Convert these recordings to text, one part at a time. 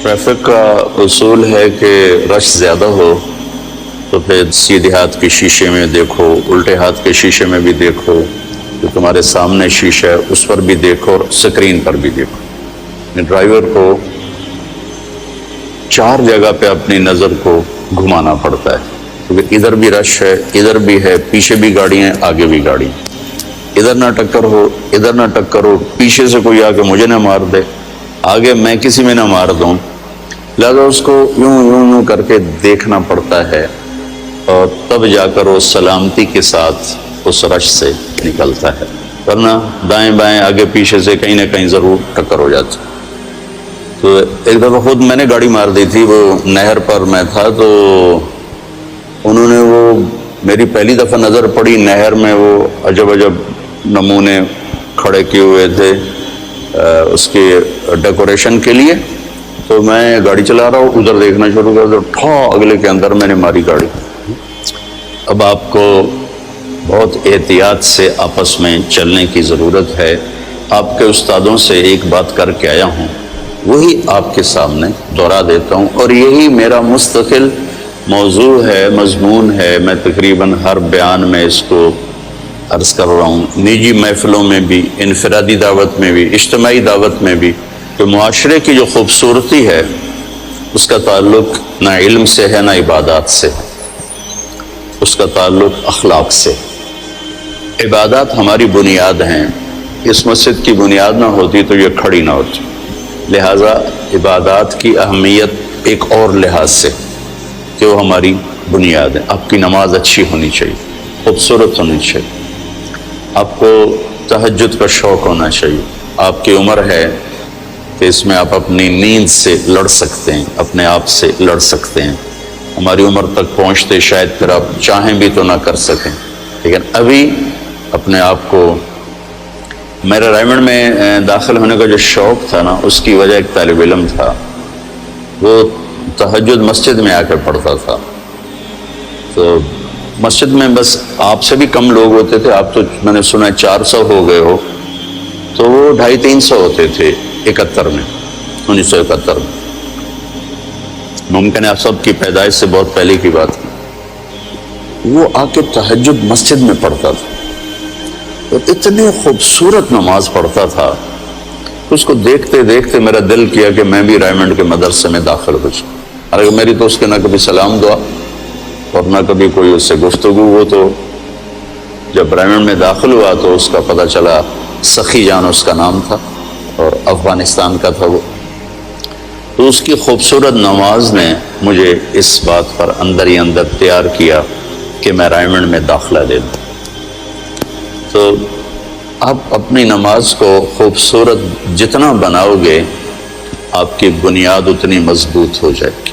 Traffic کا اصول ہے کہ رش زیادہ ہو تو پھر سیدھے ہاتھ کے شیشے میں دیکھو، الٹے ہاتھ کے شیشے میں بھی دیکھو، جو تمہارے سامنے شیشہ ہے اس پر بھی دیکھو اور سکرین پر بھی دیکھو۔ ڈرائیور کو 4 جگہ پہ اپنی نظر کو گھمانا پڑتا ہے، کیونکہ ادھر بھی رش ہے، ادھر بھی ہے، پیچھے بھی گاڑی ہیں، آگے بھی گاڑی ہیں۔ ادھر نہ ٹکر ہو، ادھر نہ ٹکر ہو، پیچھے سے کوئی آ کے مجھے نہ مار دے، آگے میں کسی میں نہ مار دوں، لہذا اس کو یوں یوں یوں کر کے دیکھنا پڑتا ہے، اور تب جا کر وہ سلامتی کے ساتھ اس رش سے نکلتا ہے، ورنہ دائیں بائیں آگے پیچھے سے کہیں نہ کہیں ضرور ٹکر ہو جاتی۔ تو ایک دفعہ خود میں نے گاڑی مار دی تھی، وہ نہر پر میں تھا، تو انہوں نے وہ میری پہلی دفعہ نظر پڑی نہر میں، وہ عجب عجب نمونے کھڑے کیے ہوئے تھے اس کے ڈیکوریشن کے لیے، تو میں گاڑی چلا رہا ہوں، ادھر دیکھنا شروع کر دیا، اگلے کے اندر میں نے ماری گاڑی۔ اب آپ کو بہت احتیاط سے آپس میں چلنے کی ضرورت ہے۔ آپ کے استادوں سے ایک بات کر کے آیا ہوں، وہی آپ کے سامنے دہرا دیتا ہوں، اور یہی میرا مستقل موضوع ہے، مضمون ہے۔ میں تقریباً ہر بیان میں اس کو عرض کر رہا ہوں، نجی محفلوں میں بھی، انفرادی دعوت میں بھی، اجتماعی دعوت میں بھی، کہ معاشرے کی جو خوبصورتی ہے اس کا تعلق نہ علم سے ہے نہ عبادات سے، اس کا تعلق اخلاق سے۔ عبادات ہماری بنیاد ہیں، اس مسجد کی بنیاد نہ ہوتی تو یہ کھڑی نہ ہوتی، لہٰذا عبادات کی اہمیت ایک اور لحاظ سے کہ وہ ہماری بنیاد ہے۔ آپ کی نماز اچھی ہونی چاہیے، خوبصورت ہونی چاہیے، آپ کو تہجد کا شوق ہونا چاہیے، آپ کی عمر ہے کہ اس میں آپ اپنی نیند سے لڑ سکتے ہیں، اپنے آپ سے لڑ سکتے ہیں۔ ہماری عمر تک پہنچتے شاید پھر آپ چاہیں بھی تو نہ کر سکیں، لیکن ابھی اپنے آپ کو، میرا رائمنڈ میں داخل ہونے کا جو شوق تھا نا، اس کی وجہ ایک طالب علم تھا، وہ تہجد مسجد میں آ کر پڑھتا تھا، تو مسجد میں بس آپ سے بھی کم لوگ ہوتے تھے، آپ تو میں نے سنا 400 ہو گئے ہو، تو وہ 250-300 ہوتے تھے 1971 میں، ممکن ہے آپ سب کی پیدائش سے بہت پہلے کی بات ہے۔ وہ آ کے تہجد مسجد میں پڑھتا تھا اور اتنی خوبصورت نماز پڑھتا تھا، اس کو دیکھتے دیکھتے میرا دل کیا کہ میں بھی رائمنڈ کے مدرسے میں داخل ہو جاؤں۔ حالانکہ میری تو اس کے نہ کبھی سلام دعا اور نہ کبھی کوئی اس سے گفتگو، وہ تو جب رائمنڈ میں داخل ہوا تو اس کا پتہ چلا، سخی جان اس کا نام تھا اور افغانستان کا تھا وہ، تو اس کی خوبصورت نماز نے مجھے اس بات پر اندر ہی اندر تیار کیا کہ میں رائمنڈ میں داخلہ لے لوں۔ تو آپ اپنی نماز کو خوبصورت جتنا بناؤ گے، آپ کی بنیاد اتنی مضبوط ہو جائے گی۔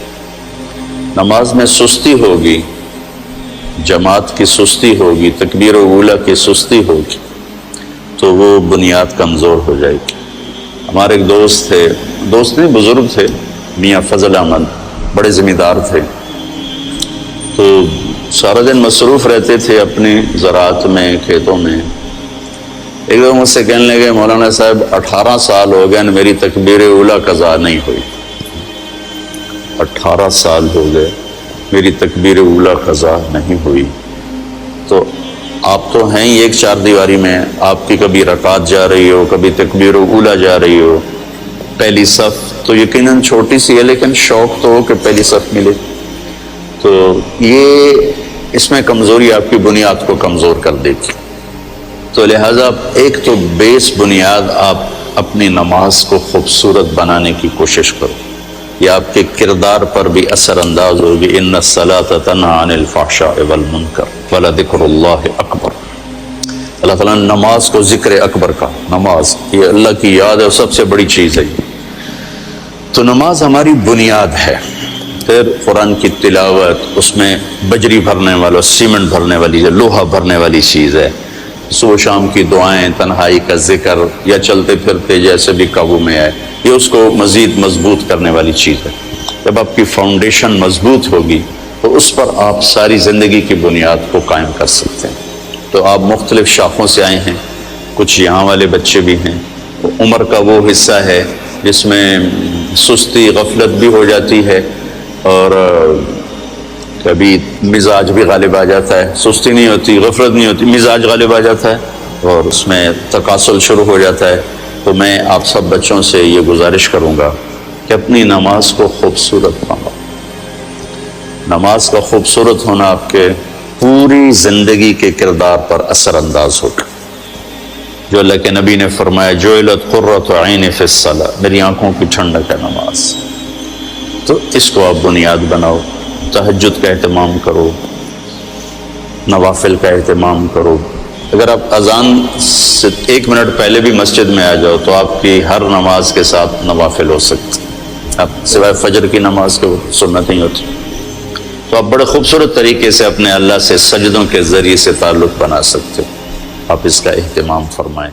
نماز میں سستی ہوگی، جماعت کی سستی ہوگی، تکبیر اولیٰ کی سستی ہوگی، تو وہ بنیاد کمزور ہو جائے گی۔ ہمارے ایک دوست تھے، دوست نہیں بزرگ تھے، میاں فضل احمد، بڑے ذمہ دار تھے، تو سارا دن مصروف رہتے تھے اپنی زراعت میں، کھیتوں میں۔ ایک دم مجھ سے کہنے لگے، مولانا صاحب 18 سال ہو گئے میری تکبیر اولیٰ قضا نہیں ہوئی، 18 سال ہو گئے میری تکبیر اولیٰ قضا نہیں ہوئی۔ تو آپ تو ہیں ہی ایک 4 دیواری میں، آپ کی کبھی رکعت جا رہی ہو، کبھی تکبیر اولیٰ جا رہی ہو، پہلی صف تو یقیناً چھوٹی سی ہے، لیکن شوق تو ہو کہ پہلی صف ملے، تو یہ اس میں کمزوری آپ کی بنیاد کو کمزور کر دے گی۔ تو لہٰذا ایک تو بیس بنیاد، آپ اپنی نماز کو خوبصورت بنانے کی کوشش کرو، یہ آپ کے کردار پر بھی اثر انداز ہوگی۔ ان الصلاۃ تنہی عن الفحشاء والمنکر ولذکر اللہ اکبر۔ اللہ تعالیٰ نے نماز کو ذکر اکبر کا، نماز یہ اللہ کی یاد ہے، سب سے بڑی چیز ہے۔ تو نماز ہماری بنیاد ہے۔ پھر قرآن کی تلاوت، اس میں بجری بھرنے والا، سیمنٹ بھرنے والی، لوہا بھرنے والی چیز ہے۔ صبح شام کی دعائیں، تنہائی کا ذکر، یا چلتے پھرتے جیسے بھی قابو میں آئے، یہ اس کو مزید مضبوط کرنے والی چیز ہے۔ جب آپ کی فاؤنڈیشن مضبوط ہوگی تو اس پر آپ ساری زندگی کی بنیاد کو قائم کر سکتے ہیں۔ تو آپ مختلف شاخوں سے آئے ہیں، کچھ یہاں والے بچے بھی ہیں، عمر کا وہ حصہ ہے جس میں سستی غفلت بھی ہو جاتی ہے، اور کبھی مزاج بھی غالب آ جاتا ہے. سستی نہیں ہوتی، غفلت نہیں ہوتی، مزاج غالب آ جاتا ہے اور اس میں تکاسل شروع ہو جاتا ہے. تو میں آپ سب بچوں سے یہ گزارش کروں گا کہ اپنی نماز کو خوبصورت بناؤ. نماز کا خوبصورت ہونا آپ کے پوری زندگی کے کردار پر اثر انداز ہوگا. جو اللہ کے نبی نے فرمایا جعلت قرۃ عین فی الصلاۃ، میری آنکھوں کی ٹھنڈک ہے نماز. تو اس کو آپ بنیاد بناؤ. تہجد کا اہتمام کرو، نوافل کا اہتمام کرو. اگر آپ اذان سے 1 منٹ پہلے بھی مسجد میں آ جاؤ تو آپ کی ہر نماز کے ساتھ نوافل ہو سکتے. اب سوائے فجر کی نماز کے سنت نہیں ہوتی. تو آپ بڑے خوبصورت طریقے سے اپنے اللہ سے سجدوں کے ذریعے سے تعلق بنا سکتے ہو. آپ اس کا اہتمام فرمائیں.